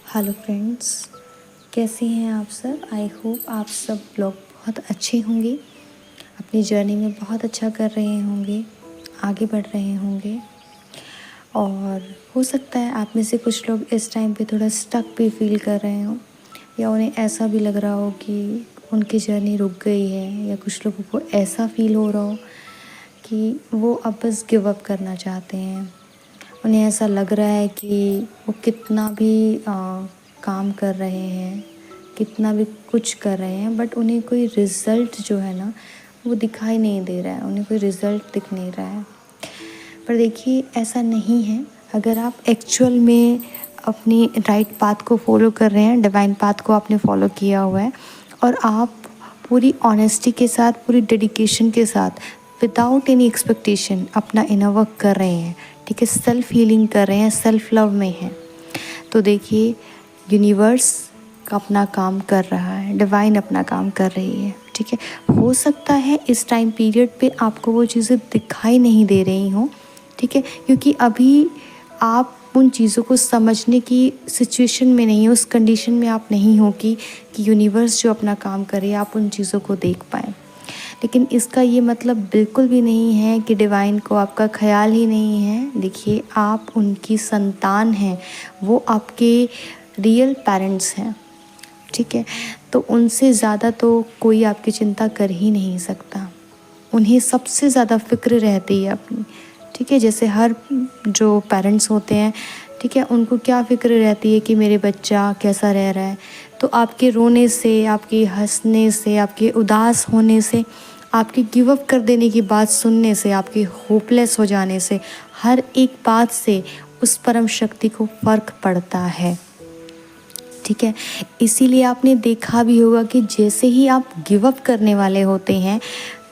Hello friends, कैसे हैं आप सब। आई होप आप सब लोग बहुत अच्छे होंगे, अपनी जर्नी में बहुत अच्छा कर रहे होंगे, आगे बढ़ रहे होंगे। और हो सकता है आप में से कुछ लोग इस टाइम पे थोड़ा स्टक भी फील कर रहे हों, या उन्हें ऐसा भी लग रहा हो कि उनकी जर्नी रुक गई है, या कुछ लोगों को ऐसा फील हो रहा हो कि वो अब बस गिव अप करना चाहते हैं। उन्हें ऐसा लग रहा है कि वो कितना भी काम कर रहे हैं, कितना भी कुछ कर रहे हैं, बट उन्हें कोई रिज़ल्ट जो है ना वो दिखाई नहीं दे रहा है, उन्हें कोई रिज़ल्ट दिख नहीं रहा है। पर देखिए, ऐसा नहीं है। अगर आप एक्चुअल में अपनी राइट पाथ को फॉलो कर रहे हैं, डिवाइन पाथ को आपने फॉलो किया हुआ है, और आप पूरी ऑनेस्टी के साथ, पूरी डेडिकेशन के साथ, विदाउट एनी एक्सपेक्टेशन अपना इनर वर्क कर रहे हैं, ठीक है, सेल्फ हीलिंग कर रहे हैं, सेल्फ लव में हैं, तो देखिए यूनिवर्स का अपना काम कर रहा है, डिवाइन अपना काम कर रही है, ठीक है। हो सकता है इस टाइम पीरियड पे आपको वो चीज़ें दिखाई नहीं दे रही हों, ठीक है, क्योंकि अभी आप उन चीज़ों को समझने की सिचुएशन में नहीं हो, उस कंडीशन में आप नहीं हो कि यूनिवर्स जो अपना काम करे आप उन चीज़ों को देख पाएँ। लेकिन इसका ये मतलब बिल्कुल भी नहीं है कि डिवाइन को आपका ख्याल ही नहीं है। देखिए, आप उनकी संतान हैं, वो आपके रियल पेरेंट्स हैं, ठीक है। तो उनसे ज़्यादा तो कोई आपकी चिंता कर ही नहीं सकता। उन्हें सबसे ज़्यादा फ़िक्र रहती है अपनी, ठीक है। जैसे हर जो पेरेंट्स होते हैं, ठीक है, उनको क्या फ़िक्र रहती है कि मेरे बच्चा कैसा रह रहा है। तो आपके रोने से, आपके हंसने से, आपके उदास होने से, आपके गिव अप कर देने की बात सुनने से, आपके होपलेस हो जाने से, हर एक बात से उस परम शक्ति को फ़र्क पड़ता है, ठीक है। इसीलिए आपने देखा भी होगा कि जैसे ही आप गिव अप करने वाले होते हैं,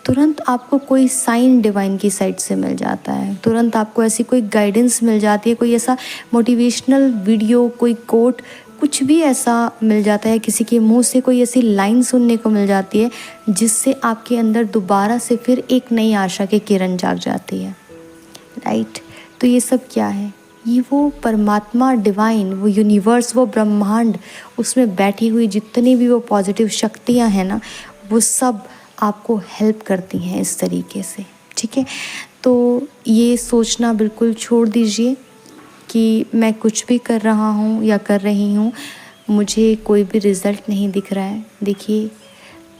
तुरंत आपको कोई साइन डिवाइन की साइड से मिल जाता है, तुरंत आपको ऐसी कोई गाइडेंस मिल जाती है, कोई ऐसा मोटिवेशनल वीडियो, कोई कोट, कुछ भी ऐसा मिल जाता है, किसी के मुंह से कोई ऐसी लाइन सुनने को मिल जाती है जिससे आपके अंदर दोबारा से फिर एक नई आशा की किरण जाग जाती है, राइट। तो ये सब क्या है? ये वो परमात्मा, डिवाइन, वो यूनिवर्स, वो ब्रह्मांड, उसमें बैठी हुई जितनी भी वो पॉजिटिव शक्तियाँ हैं ना, वो सब आपको हेल्प करती हैं इस तरीके से, ठीक है। तो ये सोचना बिल्कुल छोड़ दीजिए कि मैं कुछ भी कर रहा हूँ या कर रही हूँ, मुझे कोई भी रिज़ल्ट नहीं दिख रहा है। देखिए,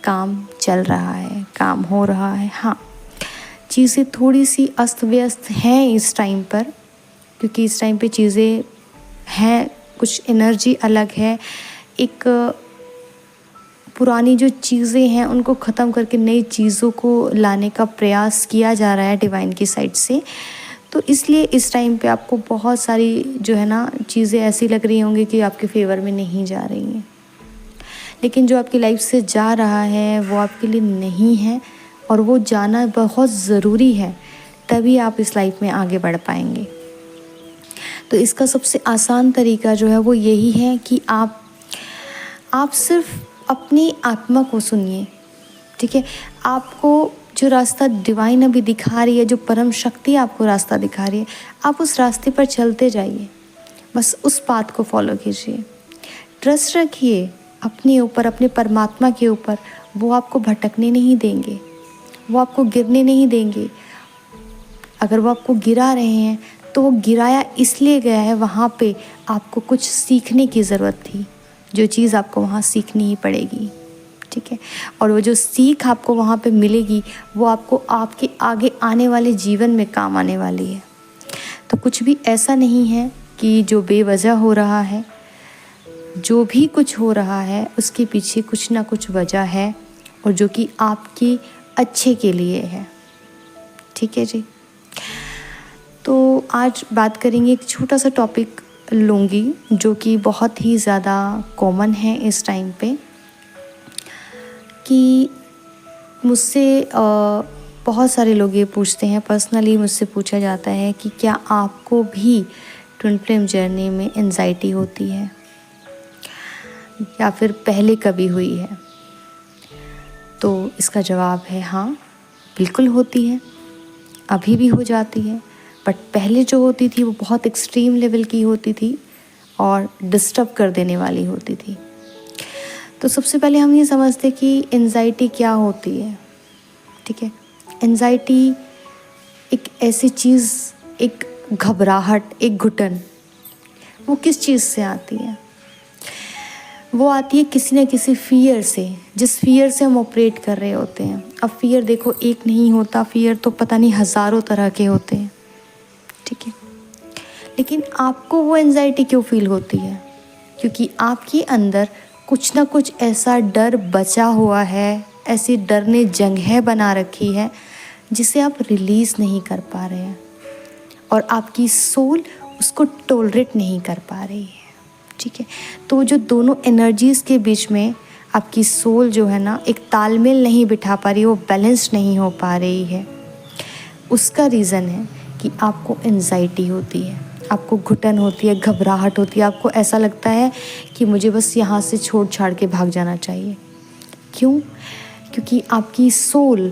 काम चल रहा है, काम हो रहा है। हाँ, चीज़ें थोड़ी सी अस्त व्यस्त हैं इस टाइम पर, क्योंकि इस टाइम पे चीज़ें हैं, कुछ एनर्जी अलग है। एक पुरानी जो चीज़ें हैं उनको ख़त्म करके नई चीज़ों को लाने का प्रयास किया जा रहा है डिवाइन की साइड से। तो इसलिए इस टाइम पे आपको बहुत सारी जो है ना चीज़ें ऐसी लग रही होंगी कि आपके फेवर में नहीं जा रही हैं, लेकिन जो आपकी लाइफ से जा रहा है वो आपके लिए नहीं है, और वो जाना बहुत ज़रूरी है, तभी आप इस लाइफ में आगे बढ़ पाएंगे। तो इसका सबसे आसान तरीका जो है वो यही है कि आप सिर्फ अपनी आत्मा को सुनिए, ठीक है। आपको जो रास्ता डिवाइन अभी दिखा रही है, जो परम शक्ति आपको रास्ता दिखा रही है, आप उस रास्ते पर चलते जाइए, बस उस पाथ को फॉलो कीजिए। ट्रस्ट रखिए अपने ऊपर, अपने परमात्मा के ऊपर। वो आपको भटकने नहीं देंगे, वो आपको गिरने नहीं देंगे। अगर वो आपको गिरा रहे हैं तो वो गिराया इसलिए गया है, वहाँ पे आपको कुछ सीखने की ज़रूरत थी, जो चीज़ आपको वहाँ सीखनी ही पड़ेगी, ठीक है। और वो जो सीख आपको वहाँ पे मिलेगी वो आपको आपके आगे आने वाले जीवन में काम आने वाली है। तो कुछ भी ऐसा नहीं है कि जो बेवजह हो रहा है, जो भी कुछ हो रहा है उसके पीछे कुछ ना कुछ वजह है, और जो कि आपकी अच्छे के लिए है, ठीक है जी। तो आज बात करेंगे, एक छोटा सा टॉपिक लूँगी जो कि बहुत ही ज़्यादा कॉमन है इस टाइम पे, कि मुझसे बहुत सारे लोग ये पूछते हैं, पर्सनली मुझसे पूछा जाता है कि क्या आपको भी ट्विन फ्लेम जर्नी में एंजाइटी होती है, या फिर पहले कभी हुई है। तो इसका जवाब है हाँ, बिल्कुल होती है, अभी भी हो जाती है, बट पहले जो होती थी वो बहुत एक्सट्रीम लेवल की होती थी, और डिस्टर्ब कर देने वाली होती थी। तो सबसे पहले हम ये समझते कि एंजाइटी क्या होती है। ठीक है, एंजाइटी एक ऐसी चीज़, एक घबराहट, एक घुटन, वो किस चीज़ से आती है? वो आती है किसी न किसी फ़ियर से, जिस फ़ियर से हम ऑपरेट कर रहे होते हैं। अब फ़ियर देखो एक नहीं होता, फ़ियर तो पता नहीं हज़ारों तरह के होते हैं। ठीक है, लेकिन आपको वो एंजाइटी क्यों फ़ील होती है? क्योंकि आपके अंदर कुछ ना कुछ ऐसा डर बचा हुआ है, ऐसी डर ने जगह बना रखी है जिसे आप रिलीज़ नहीं कर पा रहे हैं और आपकी सोल उसको टॉलरेट नहीं कर पा रही है। ठीक है, तो जो दोनों एनर्जीज़ के बीच में आपकी सोल जो है ना एक तालमेल नहीं बिठा पा रही, वो बैलेंस नहीं हो पा रही है। उसका रीज़न है कि आपको एंजाइटी होती है, आपको घुटन होती है, घबराहट होती है, आपको ऐसा लगता है कि मुझे बस यहाँ से छोड़ छाड़ के भाग जाना चाहिए। क्यों? क्योंकि आपकी सोल,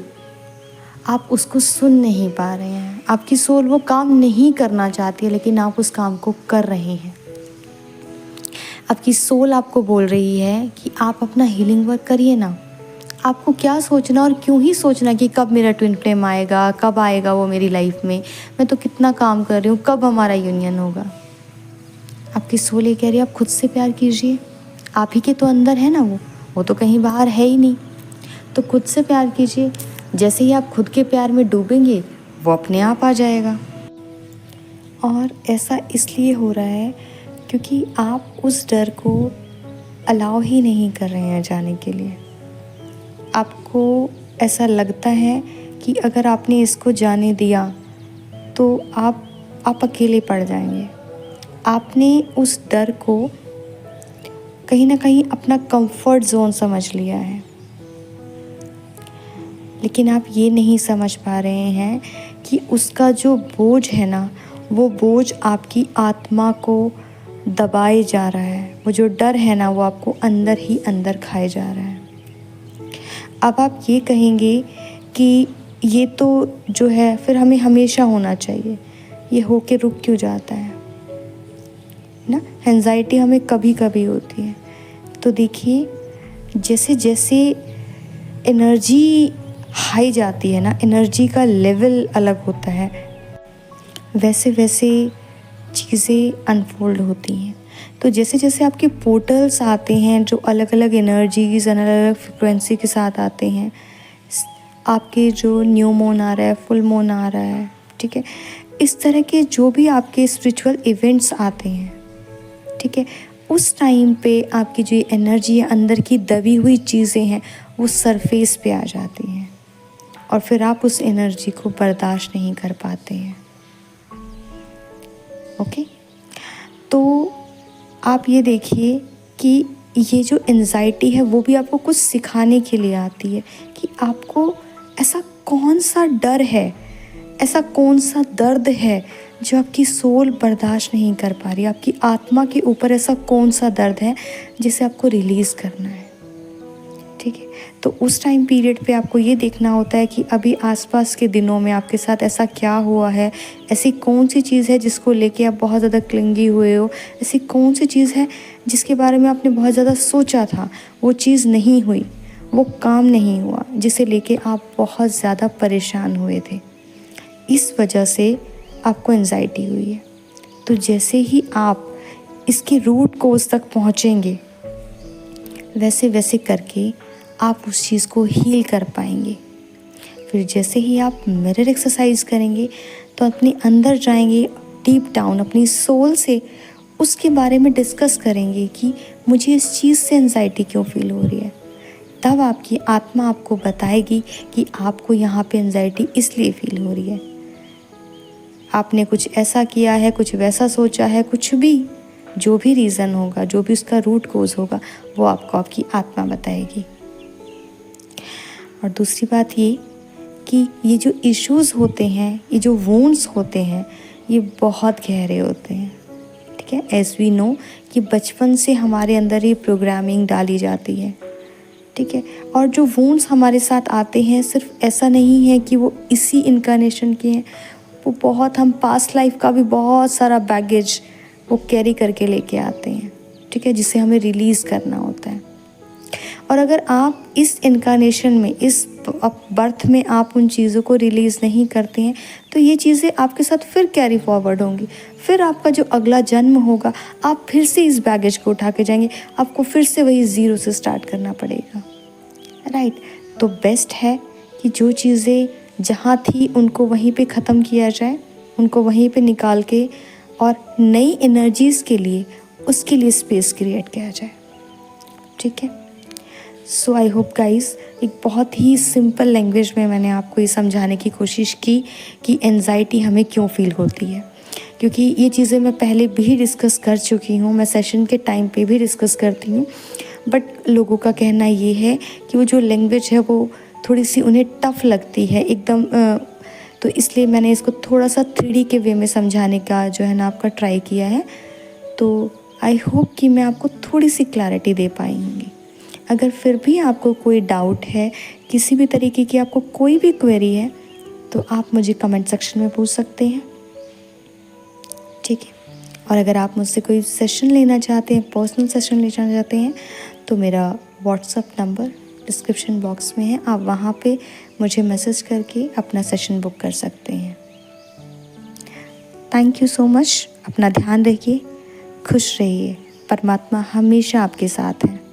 आप उसको सुन नहीं पा रहे हैं। आपकी सोल वो काम नहीं करना चाहती है, लेकिन आप उस काम को कर रहे हैं। आपकी सोल आपको बोल रही है कि आप अपना हीलिंग वर्क करिए ना। आपको क्या सोचना और क्यों ही सोचना कि कब मेरा ट्विन फ्लेम आएगा, कब आएगा वो मेरी लाइफ में, मैं तो कितना काम कर रही हूँ, कब हमारा यूनियन होगा। आपकी सोल ये कह रही है आप खुद से प्यार कीजिए, आप ही के तो अंदर है ना वो तो कहीं बाहर है ही नहीं। तो खुद से प्यार कीजिए, जैसे ही आप खुद के प्यार में डूबेंगे वो अपने आप आ जाएगा। और ऐसा इसलिए हो रहा है क्योंकि आप उस डर को अलाउ ही नहीं कर रहे हैं जाने के लिए। आपको ऐसा लगता है कि अगर आपने इसको जाने दिया तो आप अकेले पड़ जाएंगे। आपने उस डर को कहीं ना कहीं अपना कंफर्ट जोन समझ लिया है, लेकिन आप ये नहीं समझ पा रहे हैं कि उसका जो बोझ है ना, वो बोझ आपकी आत्मा को दबाए जा रहा है। वो जो डर है ना, वो आपको अंदर ही अंदर खाए जा रहा है। अब आप ये कहेंगे कि ये तो जो है फिर हमें हमेशा होना चाहिए, ये हो के रुक क्यों जाता है ना? एंजाइटी हमें कभी कभी होती है। तो देखिए, जैसे जैसे एनर्जी हाई जाती है ना, एनर्जी का लेवल अलग होता है, वैसे वैसे चीज़ें अनफोल्ड होती हैं। तो जैसे जैसे आपके पोर्टल्स आते हैं जो अलग अलग एनर्जीज़, अलग अलग फ्रिक्वेंसी के साथ आते हैं, आपके जो न्यू मून आ रहा है, फुल मून आ रहा है, ठीक है, इस तरह के जो भी आपके स्पिरिचुअल इवेंट्स आते हैं, ठीक है, उस टाइम पे आपकी जो एनर्जी है, अंदर की दबी हुई चीज़ें हैं, वो सरफेस पे आ जाती हैं और फिर आप उस एनर्जी को बर्दाश्त नहीं कर पाते हैं। ओके, तो आप ये देखिए कि ये जो एंजाइटी है वो भी आपको कुछ सिखाने के लिए आती है कि आपको ऐसा कौन सा डर है, ऐसा कौन सा दर्द है जो आपकी सोल बर्दाश्त नहीं कर पा रही। आपकी आत्मा के ऊपर ऐसा कौन सा दर्द है जिसे आपको रिलीज़ करना है। ठीक है, तो उस टाइम पीरियड पे आपको ये देखना होता है कि अभी आसपास के दिनों में आपके साथ ऐसा क्या हुआ है, ऐसी कौन सी चीज़ है जिसको लेके आप बहुत ज़्यादा क्लिंगी हुए हो, ऐसी कौन सी चीज़ है जिसके बारे में आपने बहुत ज़्यादा सोचा था, वो चीज़ नहीं हुई, वो काम नहीं हुआ, जिसे लेके आप बहुत ज़्यादा परेशान हुए थे। इस वजह से आपको एंजाइटी हुई है। तो जैसे ही आप इसके रूट कोज़ तक पहुँचेंगे, वैसे वैसे करके आप उस चीज़ को हील कर पाएंगे। फिर जैसे ही आप मिरर एक्सरसाइज करेंगे तो अपने अंदर जाएंगे, डीप डाउन अपनी सोल से उसके बारे में डिस्कस करेंगे कि मुझे इस चीज़ से एंजाइटी क्यों फील हो रही है। तब आपकी आत्मा आपको बताएगी कि आपको यहाँ पे एंजाइटी इसलिए फील हो रही है, आपने कुछ ऐसा किया है, कुछ वैसा सोचा है, कुछ भी, जो भी रीज़न होगा, जो भी उसका रूट कोज़ होगा, वो आपको आपकी आत्मा बताएगी। और दूसरी बात ये कि ये जो इश्यूज़ होते हैं, ये जो वुंड्स होते हैं, ये बहुत गहरे होते हैं। ठीक है, एज वी नो कि बचपन से हमारे अंदर ये प्रोग्रामिंग डाली जाती है। ठीक है, और जो वुंड्स हमारे साथ आते हैं, सिर्फ ऐसा नहीं है कि वो इसी इनकारनेशन के हैं, वो बहुत, हम पास्ट लाइफ का भी बहुत सारा बैगेज वो कैरी करके लेके आते हैं, ठीक है, जिसे हमें रिलीज़ करना होता है। और अगर आप इस इनकारनेशन में, इस बर्थ में आप उन चीज़ों को रिलीज़ नहीं करते हैं तो ये चीज़ें आपके साथ फिर कैरी फॉरवर्ड होंगी। फिर आपका जो अगला जन्म होगा, आप फिर से इस बैगेज को उठा के जाएंगे, आपको फिर से वही ज़ीरो से स्टार्ट करना पड़ेगा, राइट। तो बेस्ट है कि जो चीज़ें जहाँ थी उनको वहीं पे ख़त्म किया जाए, उनको वहीं पे निकाल के और नई एनर्जीज़ के लिए, उसके लिए स्पेस क्रिएट किया जाए, ठीक है। सो आई होप गाइस, एक बहुत ही सिंपल लैंग्वेज में मैंने आपको ये समझाने की कोशिश की कि एंजाइटी हमें क्यों फील होती है, क्योंकि ये चीज़ें मैं पहले भी डिस्कस कर चुकी हूँ, मैं सेशन के टाइम पे भी डिस्कस करती हूँ, बट लोगों का कहना ये है कि वो जो लैंग्वेज है वो थोड़ी सी उन्हें टफ़ लगती है एकदम, तो इसलिए मैंने इसको थोड़ा सा 3D के वे में समझाने का जो है ना आपका ट्राई किया है। तो आई होप कि मैं आपको थोड़ी सी क्लैरिटी दे पाई होंगी। अगर फिर भी आपको कोई डाउट है, किसी भी तरीके की आपको कोई भी क्वेरी है, तो आप मुझे कमेंट सेक्शन में पूछ सकते हैं, ठीक है। और अगर आप मुझसे कोई सेशन लेना चाहते हैं, पर्सनल सेशन लेना चाहते हैं, तो मेरा व्हाट्सअप नंबर डिस्क्रिप्शन बॉक्स में है, आप वहाँ पे मुझे मैसेज करके अपना सेशन बुक कर सकते हैं। Thank you so much. अपना ध्यान रखिए, खुश रहिए, परमात्मा हमेशा आपके साथ है।